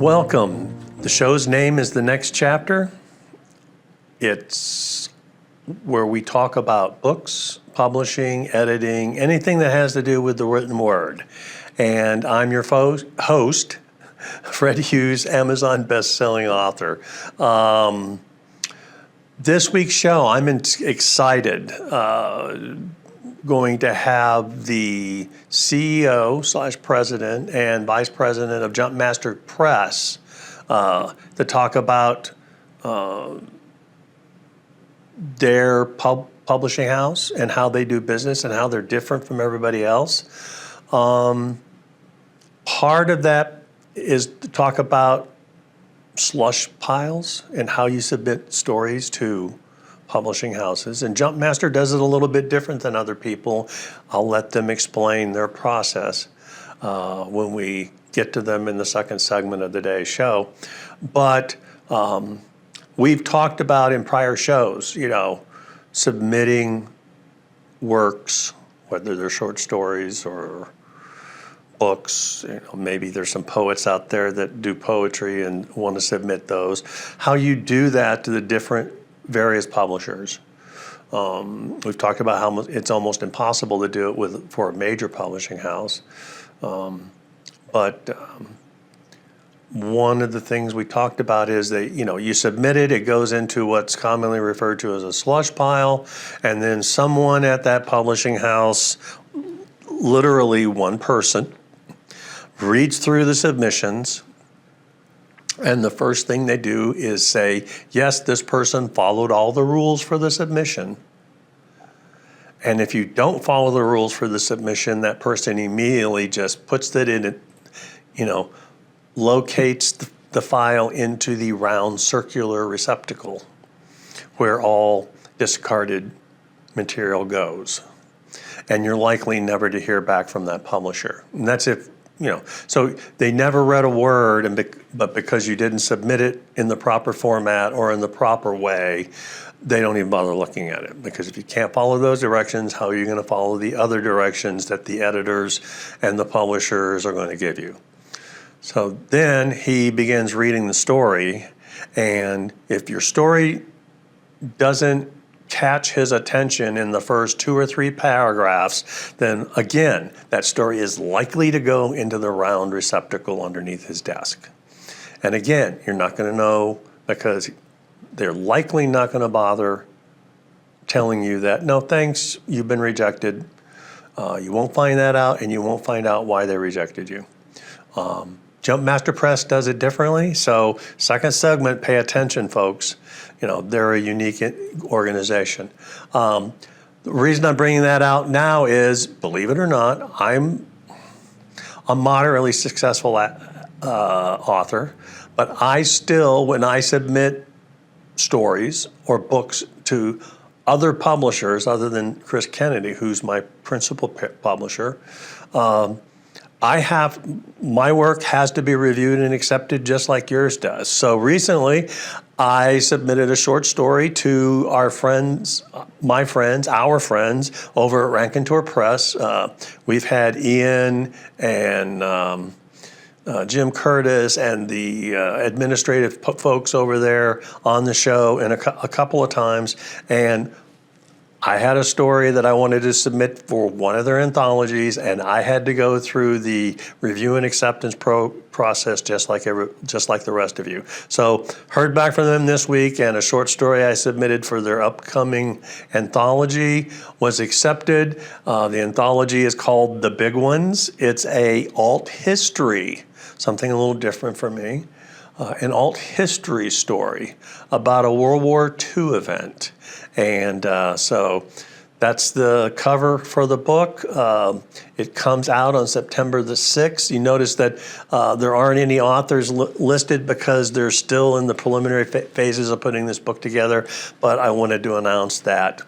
Welcome. The show's name is The Next Chapter. It's where we talk about books, publishing, editing, anything that has to do with the written word. And I'm your host, Fred Hughes, Amazon best-selling author. This week's show, I'm excited. Going to have the CEO/president and vice president of JumpMasterPress to talk about their publishing house and how they do business and how they're different from everybody else. Part of that is to talk about slush piles and how you submit stories to publishing houses. And JumpMaster does it a little bit different than other people. I'll let them explain their process when we get to them in the second segment of the day's show. But we've talked about in prior shows, submitting works, whether they're short stories or books. Maybe there's some poets out there that do poetry and want to submit those. How you do that to the different various publishers. We've talked about how it's almost impossible to do it for a major publishing house. But one of the things we talked about is that, you submit it, it goes into what's commonly referred to as a slush pile, and then someone at that publishing house, literally one person, reads through the submissions, and the first thing they do is say, yes, this person followed all the rules for the submission. And if you don't follow the rules for the submission, that person immediately just puts it in, locates the file into the round circular receptacle where all discarded material goes. And you're likely never to hear back from that publisher. And that's if, so they never read a word, but because you didn't submit it in the proper format or in the proper way, they don't even bother looking at it. Because if you can't follow those directions, how are you going to follow the other directions that the editors and the publishers are going to give you? So then he begins reading the story, and if your story doesn't catch his attention in the first 2 or 3 paragraphs, then again, that story is likely to go into the round receptacle underneath his desk. And again, you're not going to know because they're likely not going to bother telling you that, no, thanks, you've been rejected. You won't find that out, and you won't find out why they rejected you. JumpMasterPress does it differently. So second segment, pay attention, folks. They're a unique organization. The reason I'm bringing that out now is, believe it or not, I'm a moderately successful author, but I still, when I submit stories or books to other publishers other than Chris Kennedy, who's my principal publisher, my work has to be reviewed and accepted just like yours does. So recently, I submitted a short story to our friends over at Raconteur Press. We've had Ian and Jim Curtis and the administrative folks over there on the show and a couple of times. And I had a story that I wanted to submit for one of their anthologies, and I had to go through the review and acceptance process just like the rest of you. So heard back from them this week, and a short story I submitted for their upcoming anthology was accepted. The anthology is called The Big Ones. It's a alt history, something a little different for me. An alt history story about a World War II event. And so that's the cover for the book. It comes out on September the 6th. You notice that there aren't any authors listed because they're still in the preliminary phases of putting this book together. But I wanted to announce that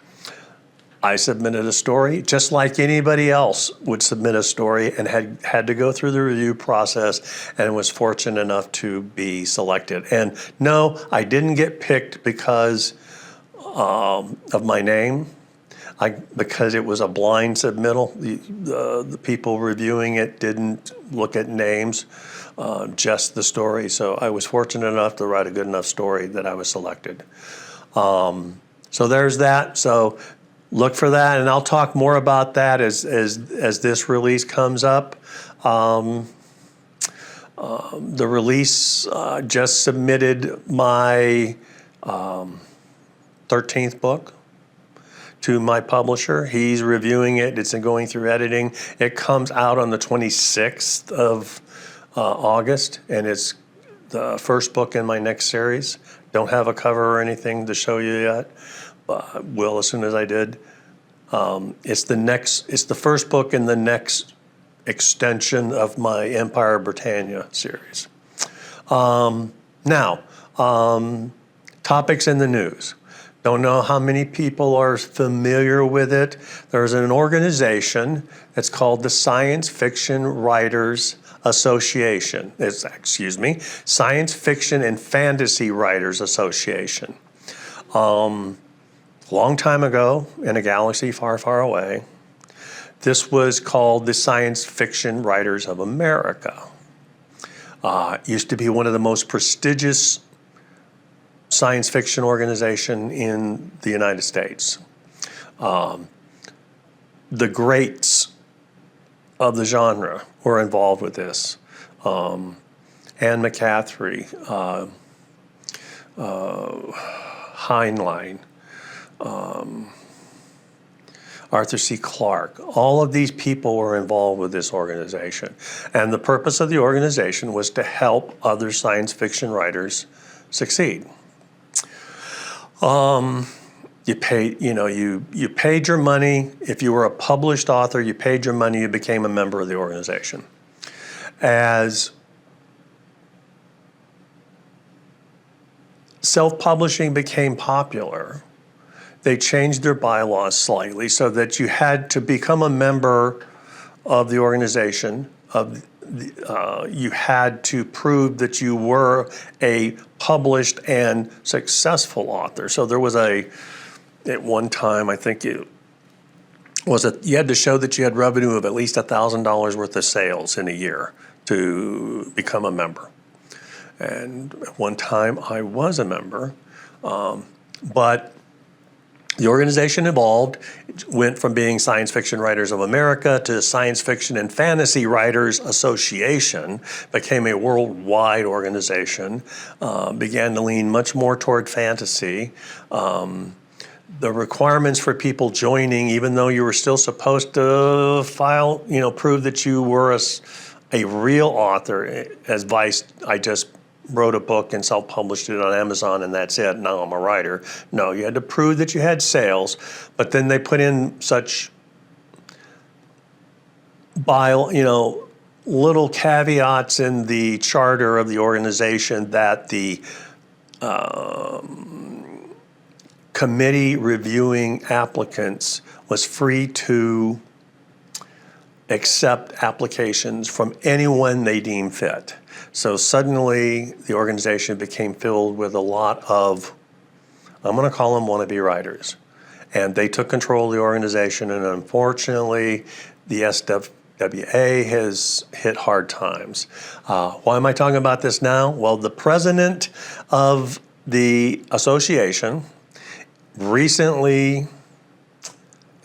I submitted a story just like anybody else would submit a story and had to go through the review process and was fortunate enough to be selected. And no, I didn't get picked because of my name. because it was a blind submittal, the people reviewing it didn't look at names, just the story. So I was fortunate enough to write a good enough story that I was selected. So there's that. So look for that, and I'll talk more about that as this release comes up. The release just submitted my 13th book to my publisher. He's reviewing it. It's going through editing. It comes out on the 26th of August, and it's the first book in my next series. Don't have a cover or anything to show you yet, but will as soon as I did. It's the first book in the next extension of my Empire Britannia series. Now, topics in the news. Don't know how many people are familiar with it. There's an organization that's called the Science Fiction Writers Association. Science Fiction and Fantasy Writers Association. Long time ago, in a galaxy far, far away, this was called the Science Fiction Writers of America. It used to be one of the most prestigious science fiction organization in the United States. The greats of the genre were involved with this. Anne McCaffrey, Heinlein, Arthur C. Clarke. All of these people were involved with this organization. And the purpose of the organization was to help other science fiction writers succeed. You paid your money. If you were a published author, you paid your money, you became a member of the organization. As self-publishing became popular, they changed their bylaws slightly so that you had to become a member of the organization. You had to prove that you were a published and successful author. So there was at one time, I think you had to show that you had revenue of at least $1,000 worth of sales in a year to become a member. And at one time I was a member, but the organization evolved. It went from being Science Fiction Writers of America to Science Fiction and Fantasy Writers Association, became a worldwide organization, began to lean much more toward fantasy. The requirements for people joining, even though you were still supposed to prove that you were a real author, as Vice, I just wrote a book and self-published it on Amazon and that's it, now I'm a writer. No, you had to prove that you had sales, but then they put in such little caveats in the charter of the organization that the committee reviewing applicants was free to accept applications from anyone they deem fit. So suddenly the organization became filled with a lot of, I'm going to call them wannabe writers. And they took control of the organization, and unfortunately the SWA has hit hard times. Why am I talking about this now? Well, the president of the association recently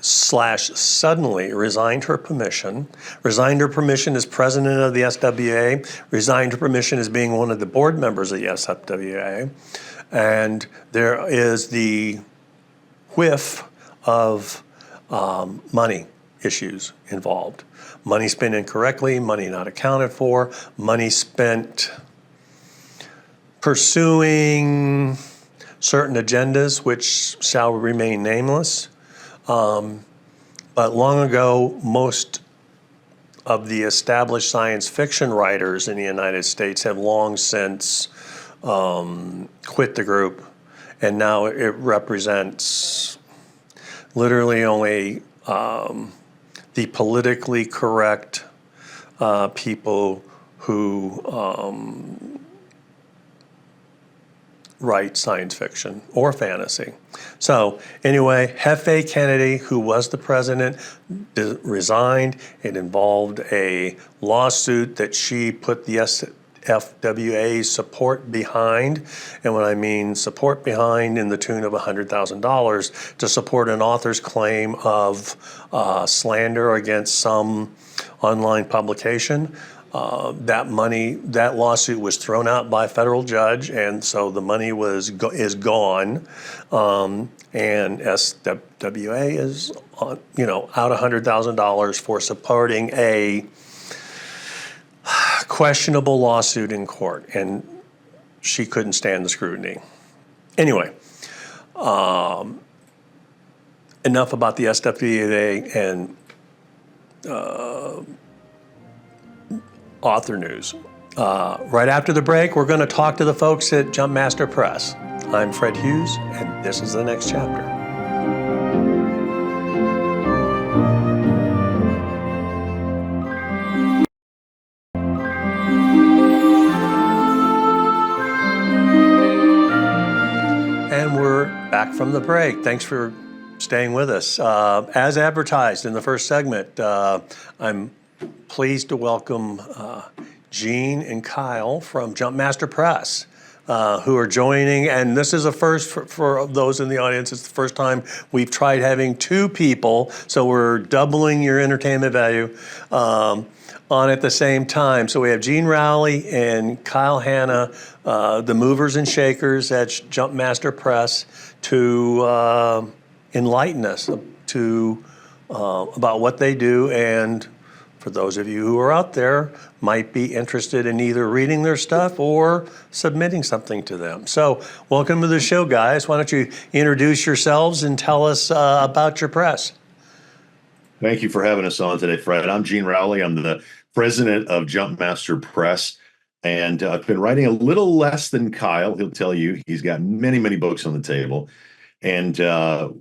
suddenly resigned her permission as president of the SWA, resigned her permission as being one of the board members of the SWA, and there is the whiff of money issues involved. Money spent incorrectly, money not accounted for, money spent pursuing certain agendas which shall remain nameless. But long ago, most of the established science fiction writers in the United States have long since quit the group, and now it represents literally only the politically correct people who write science fiction or fantasy. So anyway, Hefe Kennedy, who was the president, resigned. It involved a lawsuit that she put the FWA's support behind. And when I mean support behind, in the tune of $100,000 to support an author's claim of slander against some online publication. That lawsuit was thrown out by a federal judge, and so the money is gone, and SWA is out $100,000 for supporting a questionable lawsuit in court, and she couldn't stand the scrutiny. Anyway, enough about the SWA and author news. Right after the break, we're going to talk to the folks at JumpMasterPress. I'm Fred Hughes, and this is the next chapter. And we're back from the break. Thanks for staying with us. As advertised in the first segment, I'm pleased to welcome Gene and Kyle from JumpMasterPress, who are joining. And this is a first for those in the audience. It's the first time we've tried having two people, so we're doubling your entertainment value on at the same time. So we have Gene Rowley and Kyle Hanna, the movers and shakers at JumpMasterPress, to enlighten us about what they do, and for those of you who are out there might be interested in either reading their stuff or submitting something to them. So welcome to the show, guys. Why don't you introduce yourselves and tell us about your press? Thank you for having us on today, Fred. I'm Gene Rowley. I'm the president of JumpMasterPress, and I've been writing a little less than Kyle. He'll tell you he's got many, many books on the table. And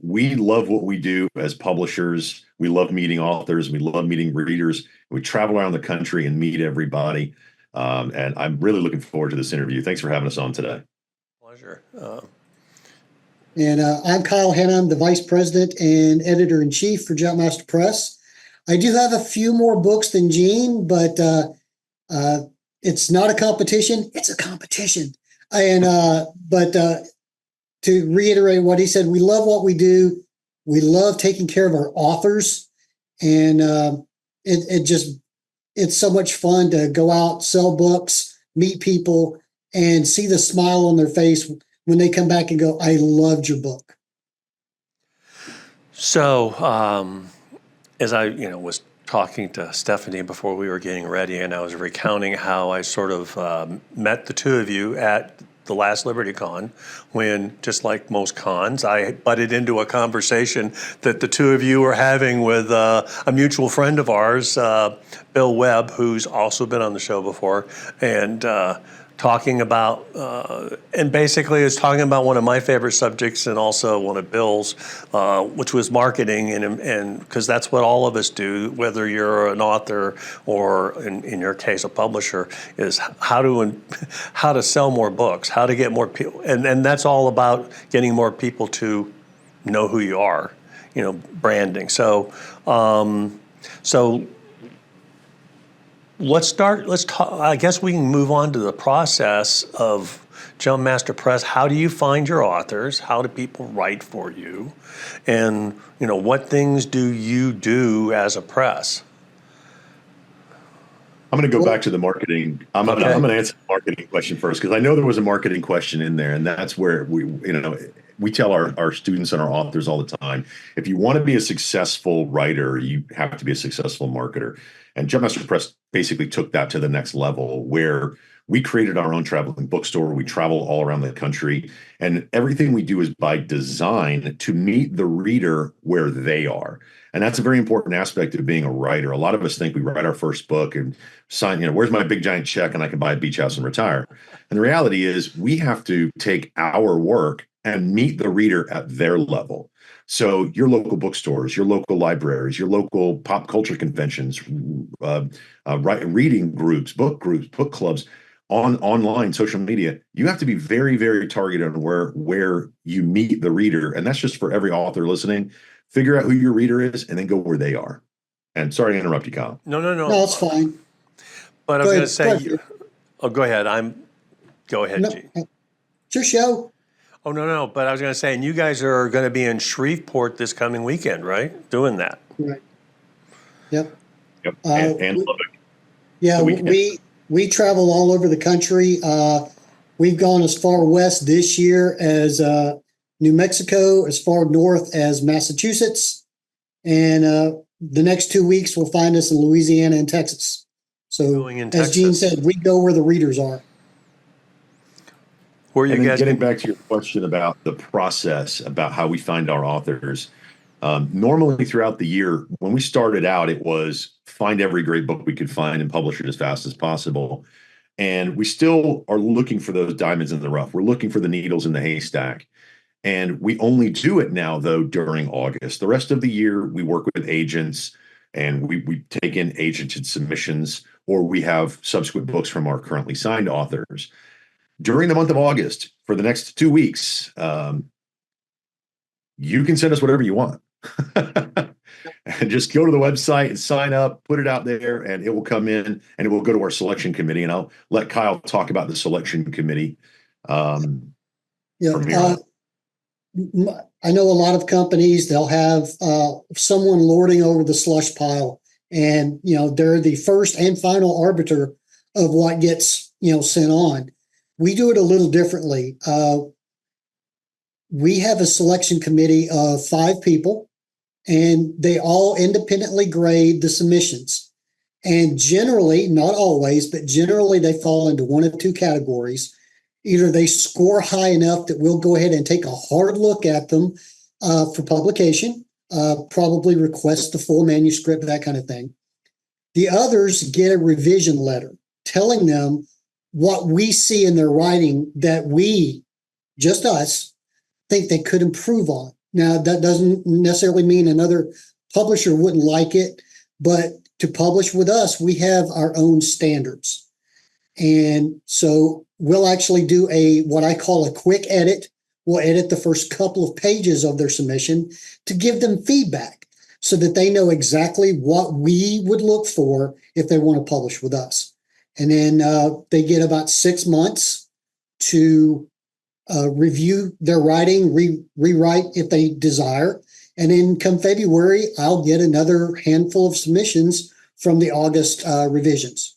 we love what we do as publishers. We love meeting authors. We love meeting readers. We travel around the country and meet everybody. And I'm really looking forward to this interview. Thanks for having us on today. Pleasure. And I'm Kyle Hanna. I'm the vice president and editor-in-chief for JumpMasterPress. I do have a few more books than Gene, but it's not a competition. It's a competition. And to reiterate what he said, we love what we do. We love taking care of our authors, and it's so much fun to go out, sell books, meet people, and see the smile on their face when they come back and go, "I loved your book." So, as I was talking to Stephanie before we were getting ready, and I was recounting how I sort of met the two of you at the last LibertyCon, when, just like most cons, I butted into a conversation that the two of you were having with a mutual friend of ours, Bill Webb, who's also been on the show before, and talking about, and basically is talking about one of my favorite subjects and also one of Bill's, which was marketing, and because that's what all of us do, whether you're an author or in your case a publisher, is how to sell more books, how to get more people, and that's all about getting more people to know who you are, branding. So let's talk. I guess we can move on to the process of JumpMasterPress. How do you find your authors? How do people write for you? And what things do you do as a press? I'm going to go back to the marketing. I'm going to answer the marketing question first, because I know there was a marketing question in there, and that's where we tell our students and our authors all the time, if you want to be a successful writer, you have to be a successful marketer. And JumpMasterPress basically took that to the next level, where we created our own traveling bookstore. We travel all around the country, and everything we do is by design to meet the reader where they are. And that's a very important aspect of being a writer. A lot of us think we write our first book and sign, where's my big giant check and I can buy a beach house and retire. And the reality is we have to take our work and meet the reader at their level. So your local bookstores, your local libraries, your local pop culture conventions, reading groups, book clubs, on online social media, you have to be very, very targeted on where you meet the reader. And that's just for every author listening. Figure out who your reader is and then go where they are. And sorry to interrupt you, Kyle. No, no, no. No, it's fine. But I was Go going ahead, to say, go ahead. go ahead. Go ahead, No, Gene. it's your show. Oh, no, no. But I was going to say, and you guys are going to be in Shreveport this coming weekend, right? Doing that. Right. Yep. Yep. And Lubbock. Yeah, we travel all over the country. We've gone as far west this year as New Mexico, as far north as Massachusetts, and the next 2 weeks will find us in Louisiana and Texas. So, Going in as Gene Texas. said, we go where the readers are. Where you And then guys getting back to your question about the process, about how we find our authors. Normally throughout the year, when we started out, it was find every great book we could find and publish it as fast as possible. And we still are looking for those diamonds in the rough. We're looking for the needles in the haystack. And we only do it now, though, during August. The rest of the year, we work with agents and we take in agented submissions, or we have subsequent books from our currently signed authors. During the month of August, for the next 2 weeks, you can send us whatever you want. And just go to the website and sign up, put it out there, and it will come in and it will go to our selection committee. And I'll let Kyle talk about the selection committee. From here on. I know a lot of companies, they'll have someone lording over the slush pile, and they're the first and final arbiter of what gets sent on. We do it a little differently. We have a selection committee of 5 people, and they all independently grade the submissions. And generally, not always, but generally they fall into one of 2 categories. Either they score high enough that we'll go ahead and take a hard look at them for publication, probably request the full manuscript, that kind of thing. The others get a revision letter telling them what we see in their writing that we, just us, think they could improve on. Now, that doesn't necessarily mean another publisher wouldn't like it, but to publish with us, we have our own standards. And so we'll actually do what I call a quick edit. We'll edit the first couple of pages of their submission to give them feedback so that they know exactly what we would look for if they want to publish with us. And then they get about 6 months to review their writing, rewrite if they desire. And then come February, I'll get another handful of submissions from the August revisions.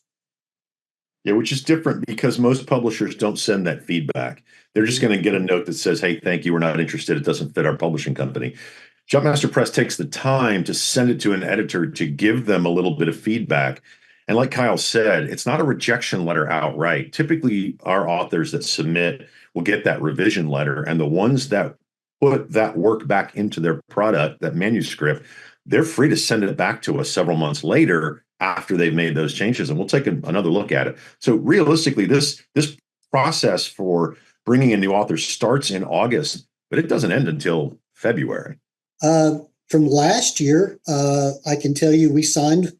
Yeah, which is different because most publishers don't send that feedback. They're just going to get a note that says, hey, thank you, we're not interested. It doesn't fit our publishing company. JumpMasterPress takes the time to send it to an editor to give them a little bit of feedback. And like Kyle said, it's not a rejection letter outright. Typically, our authors that submit will get that revision letter, and the ones that put that work back into their product, that manuscript, they're free to send it back to us several months later after they've made those changes, and we'll take another look at it. So realistically, this process for bringing in new authors starts in August, but it doesn't end until February. From last year, I can tell you we signed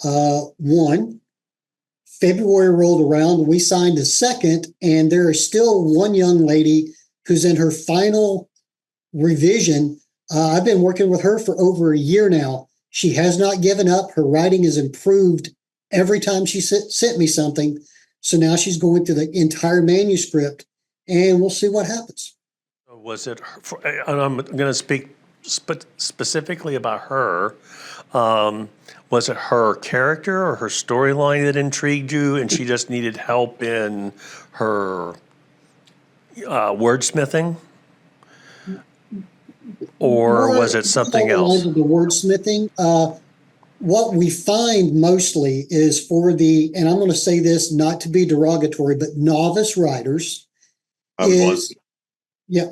one. February rolled around and we signed a second, and there is still one young lady who's in her final revision. I've been working with her for over a year now. She has not given up. Her writing has improved every time she sent me something. So now she's going through the entire manuscript, and we'll see what happens. Was it, and I'm going to speak specifically about her. Was it her character or her storyline that intrigued you, and she just needed help in her wordsmithing? Or was it something else? The wordsmithing. What we find mostly is for and I'm going to say this not to be derogatory, but novice writers. Yeah,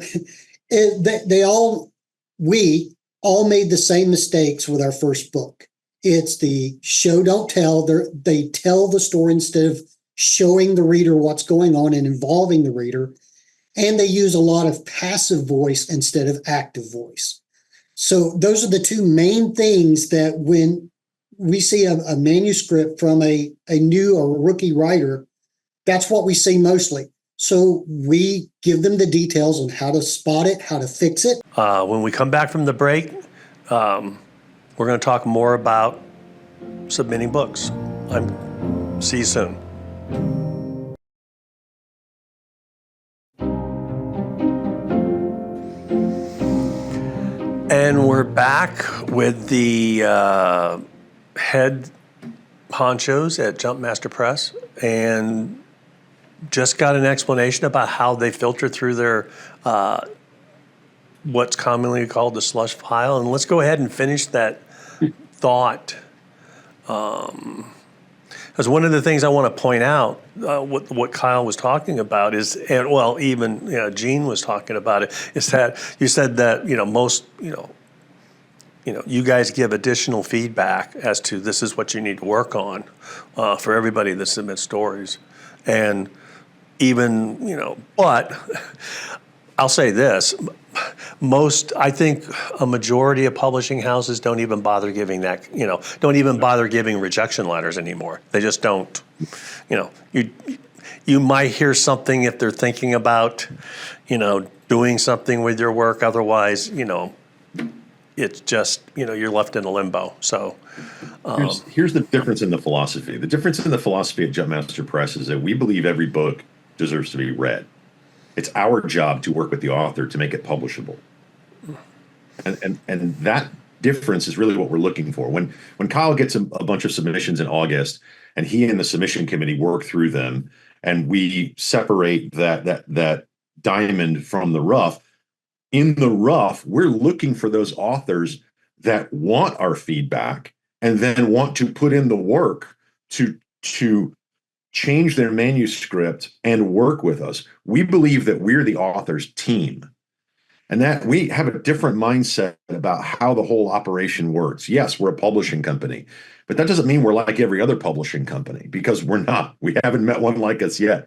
we all made the same mistakes with our first book. It's the show, don't tell. They tell the story instead of showing the reader what's going on and involving the reader. And they use a lot of passive voice instead of active voice. So those are the 2 main things that when we see a manuscript from a new or rookie writer, that's what we see mostly. So we give them the details on how to spot it, how to fix it. When we come back from the break, we're going to talk more about submitting books. See you soon. And we're back with the head honchos at JumpMasterPress, and just got an explanation about how they filter through their what's commonly called the slush file. And let's go ahead and finish that thought. Because one of the things I want to point out, what Kyle was talking about is, and well, even Gene was talking about it, is that you said that most you guys give additional feedback as to this is what you need to work on for everybody that submits stories, and even but I'll say this. I think a majority of publishing houses don't even bother giving that, don't even bother giving rejection letters anymore. They just don't. You might hear something if they're thinking about, doing something with your work. Otherwise, it's just, you're left in a limbo. So here's the difference in the philosophy. The difference in the philosophy at JumpMasterPress is that we believe every book deserves to be read. It's our job to work with the author to make it publishable. And that difference is really what we're looking for. When Kyle gets a bunch of submissions in August, and he and the submission committee work through them, and we separate that diamond from the rough. In the rough, we're looking for those authors that want our feedback and then want to put in the work to change their manuscript and work with us. We believe that we're the author's team, and that we have a different mindset about how the whole operation works. Yes, we're a publishing company, but that doesn't mean we're like every other publishing company, because we're not. We haven't met one like us yet.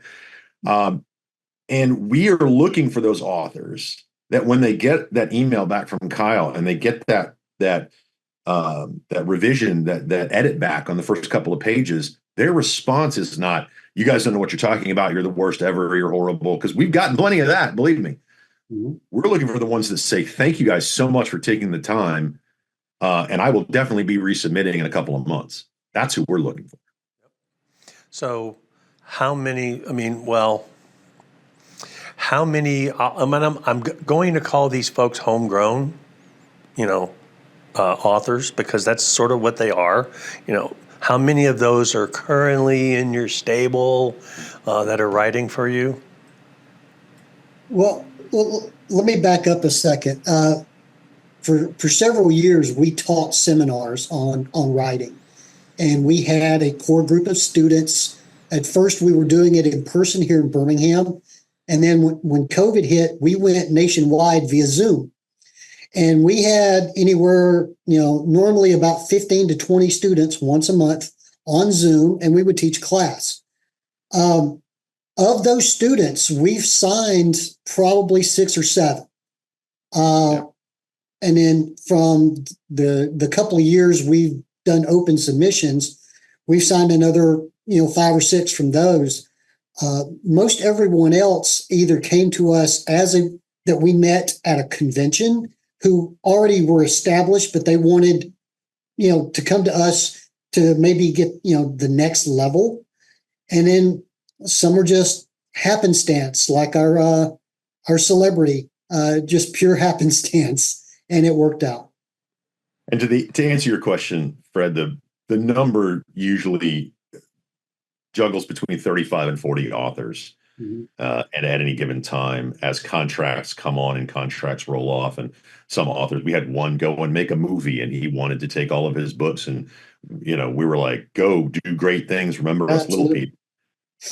And we are looking for those authors that when they get that email back from Kyle and they get that revision, that edit back on the first couple of pages, their response is not, "You guys don't know what you're talking about. You're the worst ever. You're horrible." Because we've gotten plenty of that, believe me. Mm-hmm. We're looking for the ones that say, "Thank you guys so much for taking the time. And I will definitely be resubmitting in a couple of months." That's who we're looking for. So how many, I'm going to call these folks homegrown, authors, because that's sort of what they are. How many of those are currently in your stable that are writing for you? Well, let me back up a second. For several years, we taught seminars on writing, and we had a core group of students. At first, we were doing it in person here in Birmingham, and then when COVID hit, we went nationwide via Zoom. And we had anywhere, normally about 15 to 20 students once a month on Zoom, and we would teach class. Of those students, we've signed probably 6 or 7. And then from the couple of years we've done open submissions, we've signed another, 5 or 6 from those. Most everyone else either came to us that we met at a convention, who already were established, but they wanted, to come to us to maybe get, the next level. And then some are just happenstance, like our celebrity, just pure happenstance, and it worked out. And to answer your question, Fred, the number usually juggles between 35 and 40 authors. Mm-hmm. And at any given time, as contracts come on and contracts roll off, and some authors, we had one go and make a movie, and he wanted to take all of his books, and we were like, "Go do great things. Remember us, little people."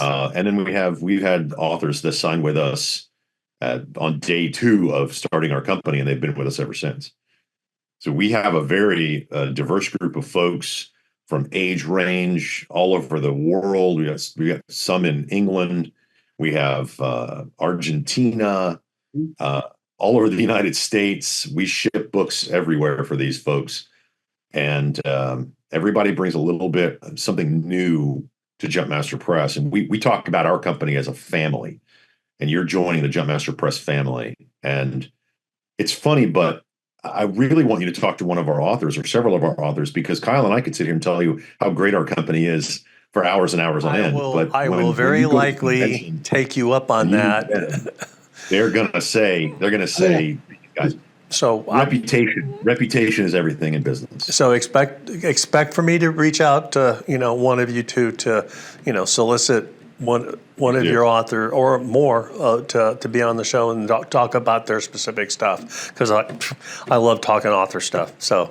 And then we've had authors that signed with us on day 2 of starting our company, and they've been with us ever since. So we have a very diverse group of folks from age range all over the world. We got some in England. We have Argentina, all over the United States. We ship books everywhere for these folks. And everybody brings a little bit, something new to JumpMasterPress, and we talk about our company as a family, and you're joining the JumpMasterPress family. And it's funny, but I really want you to talk to one of our authors or several of our authors, because Kyle and I could sit here and tell you how great our company is for hours and hours on end. But I will when very you go to the likely convention take you up on and you meet that. them, they're gonna say, guys, So reputation is everything in business. So expect for me to reach out to one of you two to solicit one of your author or more to be on the show and talk about their specific stuff, because I love talking author stuff. So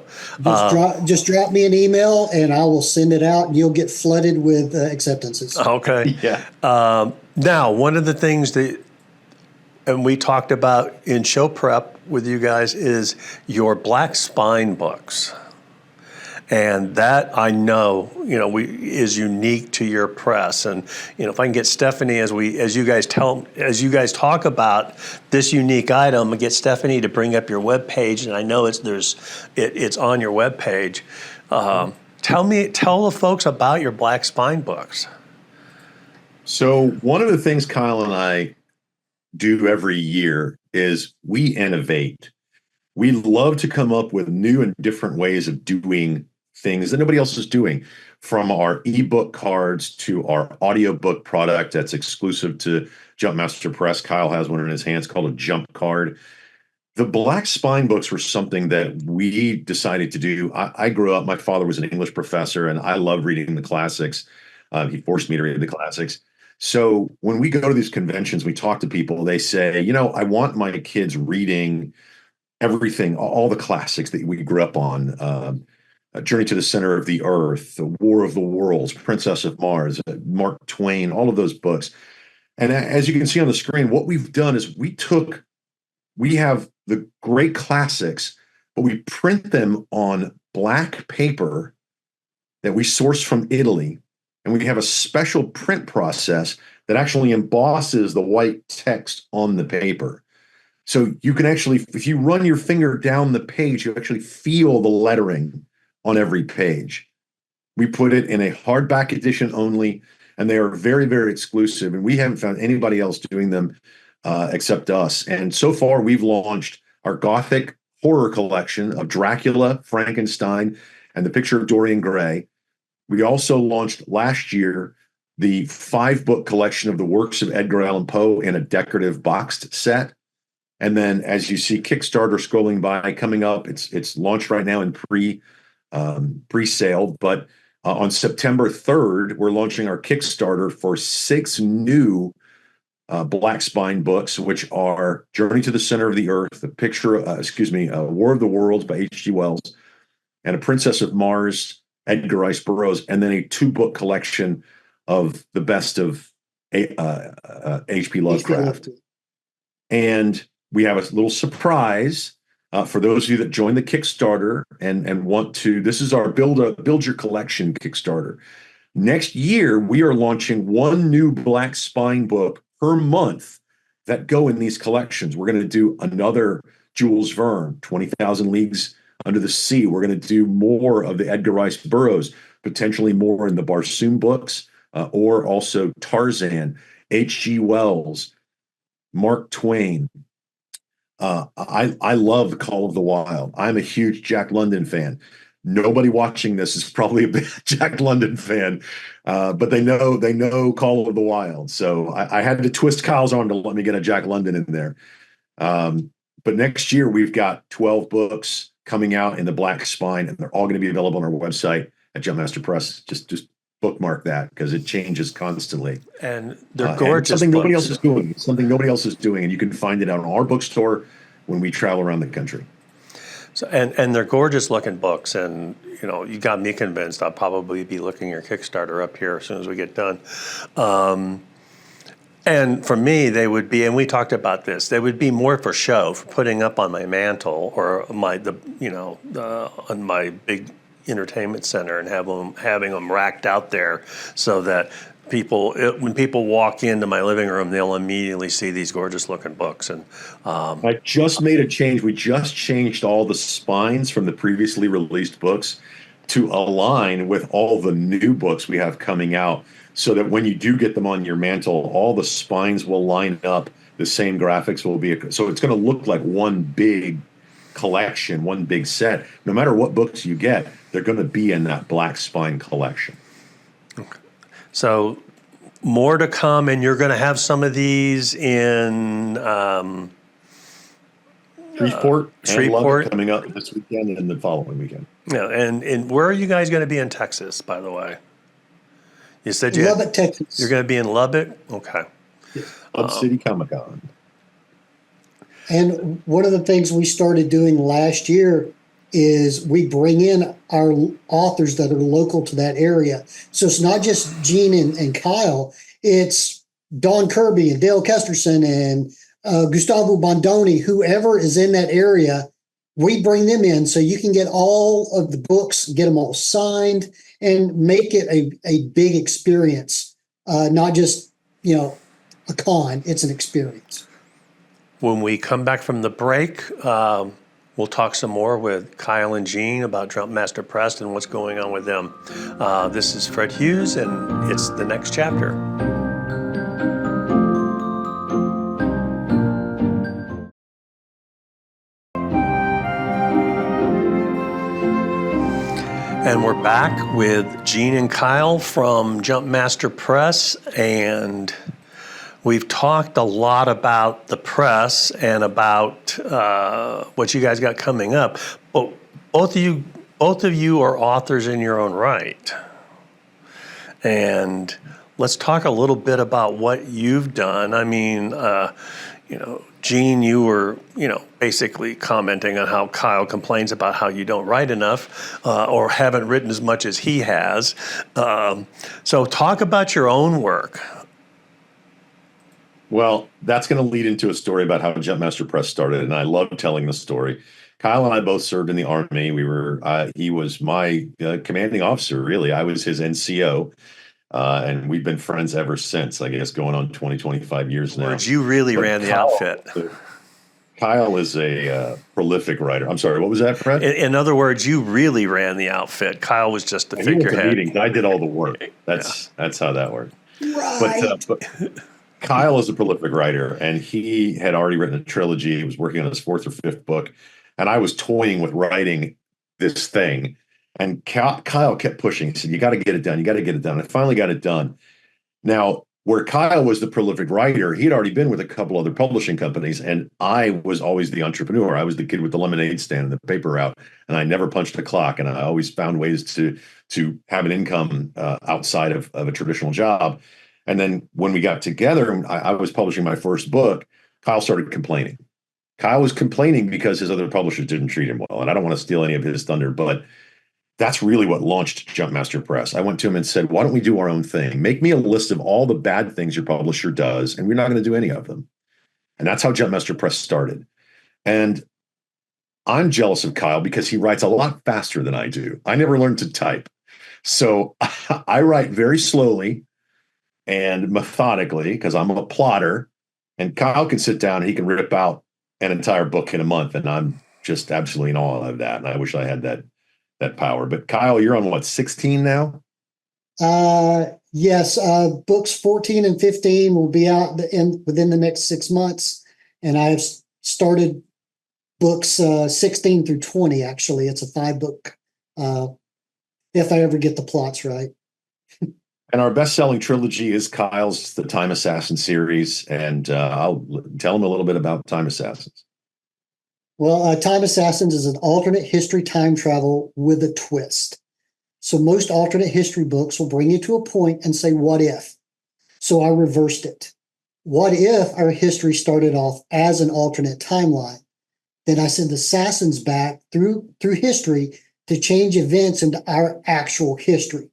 just drop me an email and I will send it out, and you'll get flooded with acceptances. Okay. Yeah. Now, one of the things and we talked about in show prep with you guys is your black spine books. And that I know, is unique to your press. And if I can get Stephanie, as you guys talk about this unique item, get Stephanie to bring up your webpage. And I know it's on your webpage. Tell the folks about your black spine books. So one of the things Kyle and I do every year is we innovate. We love to come up with new and different ways of doing things that nobody else is doing, from our ebook cards to our audiobook product that's exclusive to JumpMasterPress. Kyle has one in his hands called a Jump card. The black spine books were something that we decided to do. I grew up, my father was an English professor, and I love reading the classics. He forced me to read the classics. So when we go to these conventions, we talk to people, they say, I want my kids reading everything, all the classics that we grew up on. A Journey to the Center of the Earth, The War of the Worlds, Princess of Mars, Mark Twain, all of those books. And as you can see on the screen, what we've done is we have the great classics, but we print them on black paper that we source from Italy. And we have a special print process that actually embosses the white text on the paper. So you can actually, if you run your finger down the page, you actually feel the lettering on every page. We put it in a hardback edition only, and they are very, very exclusive. And we haven't found anybody else doing them except us. And so far, we've launched our Gothic horror collection of Dracula, Frankenstein, and the Picture of Dorian Gray. We also launched last year the 5-book collection of the works of Edgar Allan Poe in a decorative boxed set. And then, as you see Kickstarter scrolling by coming up, it's launched right now in pre-sale, but on September 3rd, we're launching our Kickstarter for 6 new black spine books, which are Journey to the Center of the Earth, War of the Worlds by H.G. Wells, and A Princess of Mars, Edgar Rice Burroughs, and then a 2-book collection of the best of H.P. Lovecraft. And we have a little surprise for those of you that join the Kickstarter and want to. This is our Build Your Collection Kickstarter. Next year, we are launching 1 new black spine book per month that go in these collections. We're going to do another Jules Verne, 20,000 Leagues Under the Sea. We're going to do more of the Edgar Rice Burroughs, potentially more in the Barsoom books, or also Tarzan, H.G. Wells, Mark Twain. I love Call of the Wild. I'm a huge Jack London fan. Nobody watching this is probably a big Jack London fan, but they know Call of the Wild. So I had to twist Kyle's arm to let me get a Jack London in there. But next year we've got 12 books coming out in the black spine, and they're all going to be available on our website at JumpMasterPress. Just bookmark that, because it changes constantly. And they're gorgeous. Something nobody else is doing. Something nobody else is doing, and you can find it on our bookstore when we travel around the country. So, and they're gorgeous looking books, and you got me convinced. I'll probably be looking your Kickstarter up here as soon as we get done. And for me, they would be, and we talked about this, they would be more for show, for putting up on my mantle or on my big entertainment center, and having them racked out there so that when people walk into my living room, they'll immediately see these gorgeous looking books. And I just made a change. We just changed all the spines from the previously released books. to align with all the new books we have coming out, so that when you do get them on your mantle, all the spines will line up, the same graphics will be, so it's going to look like one big collection, one big set. No matter what books you get, they're going to be in that black spine collection. So more to come, and you're going to have some of these in Shreveport and Shreveport Lubbock coming up this weekend and the following weekend. Yeah, and where are you guys going to be in Texas, by the way? You said Lubbock, Texas. You're going to be in Lubbock? Okay. Hub City Comic-Con. And one of the things we started doing last year is we bring in our authors that are local to that area. So it's not just Gene and Kyle, it's Don Kirby and Dale Kesterson and Gustavo Bondoni, whoever is in that area. We bring them in so you can get all of the books, get them all signed, and make it a big experience. Not just, a con, it's an experience. When we come back from the break, we'll talk some more with Kyle and Gene about JumpMasterPress and what's going on with them. This is Fred Hughes, and it's the next chapter. And we're back with Gene and Kyle from JumpMasterPress, and we've talked a lot about the press and about what you guys got coming up. But both of you are authors in your own right. And let's talk a little bit about what you've done. I mean, Gene, you were, basically commenting on how Kyle complains about how you don't write enough or haven't written as much as he has. So talk about your own work. Well, that's going to lead into a story about how JumpMasterPress started, and I love telling the story. Kyle and I both served in the Army. He was my commanding officer, really. I was his NCO, and we've been friends ever since, I guess, going on 25 years now. You really ran the outfit. Kyle is a prolific writer. I'm sorry, what was that, Fred? In other words, you really ran the outfit. Kyle was just the figurehead. Meetings. I did all the work. That's how that worked. Right. But Kyle is a prolific writer, and he had already written a trilogy. He was working on his fourth or fifth book, and I was toying with writing this thing. And Kyle kept pushing. He said, "You got to get it done. You got to get it done." I finally got it done. Now, where Kyle was the prolific writer, he'd already been with a couple other publishing companies, and I was always the entrepreneur. I was the kid with the lemonade stand and the paper route, and I never punched a clock, and I always found ways to have an income outside of a traditional job. And then when we got together and I was publishing my first book, Kyle started complaining. Kyle was complaining because his other publishers didn't treat him well, and I don't want to steal any of his thunder, but that's really what launched JumpMasterPress. I went to him and said, "Why don't we do our own thing? Make me a list of all the bad things your publisher does, and we're not going to do any of them." And that's how JumpMasterPress started. And I'm jealous of Kyle because he writes a lot faster than I do. I never learned to type. So I write very slowly and methodically because I'm a plotter. And Kyle can sit down and he can rip out an entire book in a month. And I'm just absolutely in awe of that. And I wish I had that power. But Kyle, you're on what, 16 now? Yes. Books 14 and 15 will be out within the next 6 months. And I've started books 16 through 20, actually. It's a 5-book, if I ever get the plots right. And our best-selling trilogy is Kyle's The Time Assassin series. And I'll tell him a little bit about Time Assassins. Well, Time Assassins is an alternate history time travel with a twist. So most alternate history books will bring you to a point and say, what if? So I reversed it. What if our history started off as an alternate timeline? Then I send assassins back through history to change events into our actual history.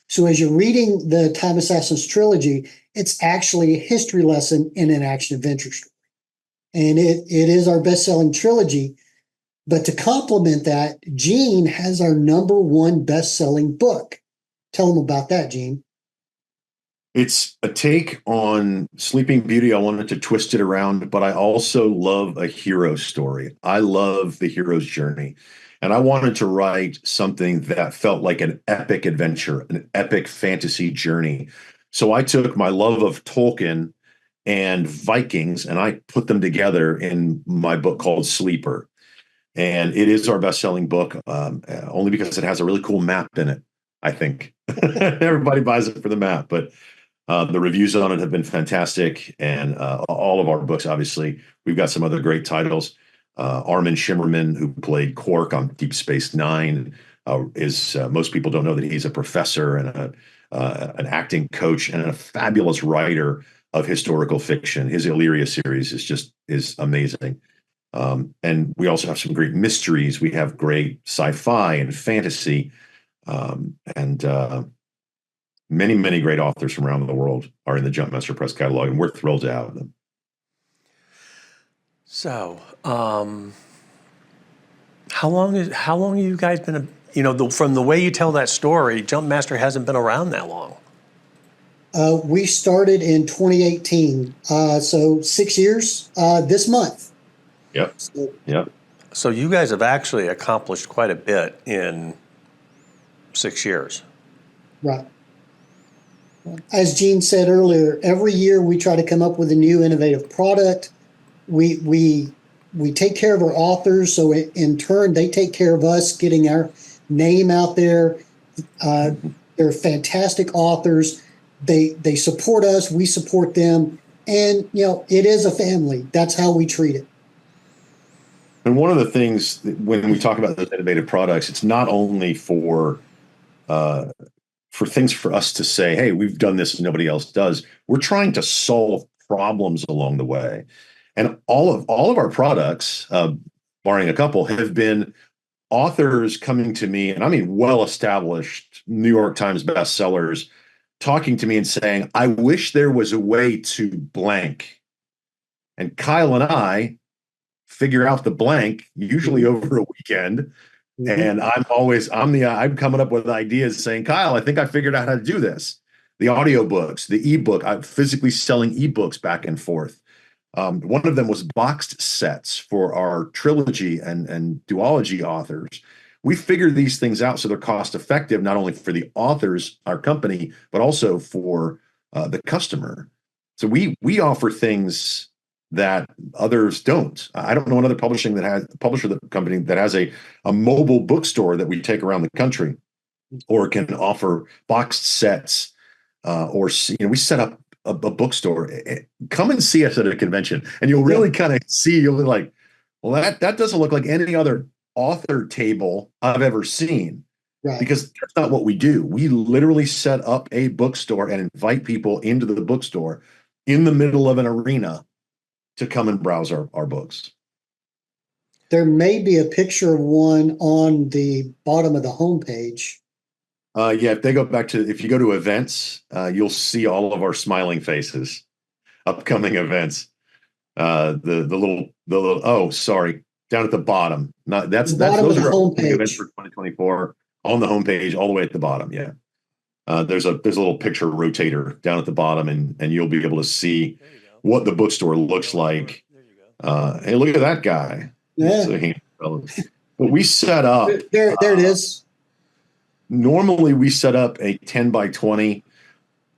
So as you're reading the Time Assassins trilogy, it's actually a history lesson in an action-adventure story. And it is our best-selling trilogy. But to complement that, Gene has our #1 best-selling book. Tell them about that, Gene. It's a take on Sleeping Beauty. I wanted to twist it around, but I also love a hero story. I love the hero's journey. And I wanted to write something that felt like an epic adventure, an epic fantasy journey. So I took my love of Tolkien and Vikings and I put them together in my book called Sleeper. And it is our best-selling book, only because it has a really cool map in it, I think. Everybody buys it for the map, but the reviews on it have been fantastic. And all of our books, obviously, we've got some other great titles. Armin Shimmerman, who played Quark on Deep Space Nine, is most people don't know that he's a professor and an acting coach and a fabulous writer of historical fiction. His Illyria series is amazing. And we also have some great mysteries. We have great sci-fi and fantasy, and many, many great authors from around the world are in the JumpMaster Press catalog, and we're thrilled to have them. So, how long have you guys been? From the way you tell that story, JumpMaster hasn't been around that long. We started in 2018, so 6 years this month. Yep. Yep. So you guys have actually accomplished quite a bit in 6 years. Right. As Gene said earlier, every year we try to come up with a new innovative product. We take care of our authors, so in turn they take care of us, getting our name out there. They're fantastic authors. They support us, we support them, and it is a family. That's how we treat it. And one of the things when we talk about those innovative products, it's not only for things for us to say, hey, we've done this and nobody else does. We're trying to solve problems along the way. And all of our products, barring a couple, have been authors coming to me, and I mean well-established New York Times bestsellers, talking to me and saying, I wish there was a way to blank. And Kyle and I figure out the blank, usually over a weekend. And I'm coming up with ideas saying, Kyle, I think I figured out how to do this. The audiobooks, the ebook, I'm physically selling ebooks back and forth. One of them was boxed sets for our trilogy and duology authors. We figured these things out so they're cost effective, not only for the authors, our company, but also for the customer. So we offer things that others don't. I don't know another publisher company that has a mobile bookstore that we take around the country, or can offer boxed sets, or we set up a bookstore. Come and see us at a convention, and you'll really kind of see. You'll be like, well, that doesn't look like any other author table I've ever seen. Right. Because that's not what we do. We literally set up a bookstore and invite people into the bookstore in the middle of an arena to come and browse our books. There may be a picture of one on the bottom of the homepage. If you go to events, you'll see all of our smiling faces, upcoming events. Sorry, down at the bottom. Those are upcoming events for 2024 on the homepage, all the way at the bottom. Yeah. There's a little picture rotator down at the bottom, and you'll be able to see what the bookstore looks like. Hey, look at that guy. Yeah. But we set up. There it is. Normally, we set up a 10 by 20.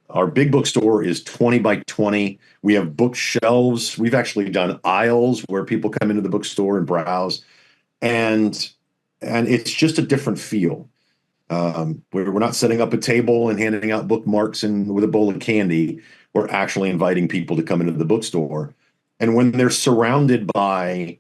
Our big bookstore is 20 by 20. We have bookshelves. We've actually done aisles where people come into the bookstore and browse, and it's just a different feel. We're not setting up a table and handing out bookmarks and with a bowl of candy. We're actually inviting people to come into the bookstore. And when they're surrounded by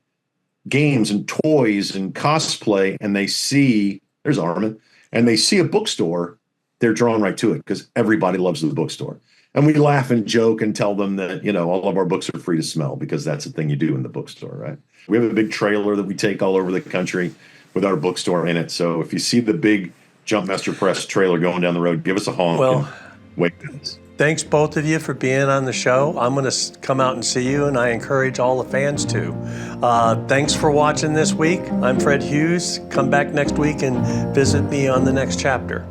games and toys and cosplay, and there's Armin, and they see a bookstore, they're drawn right to it because everybody loves the bookstore. And we laugh and joke and tell them that, all of our books are free to smell, because that's the thing you do in the bookstore, right? We have a big trailer that we take all over the country with our bookstore in it. So if you see the big JumpMasterPress trailer going down the road, give us a honk and wait for us. Thanks, both of you, for being on the show. I'm going to come out and see you, and I encourage all the fans to. Thanks for watching this week. I'm Fred Hughes. Come back next week and visit me on the next chapter.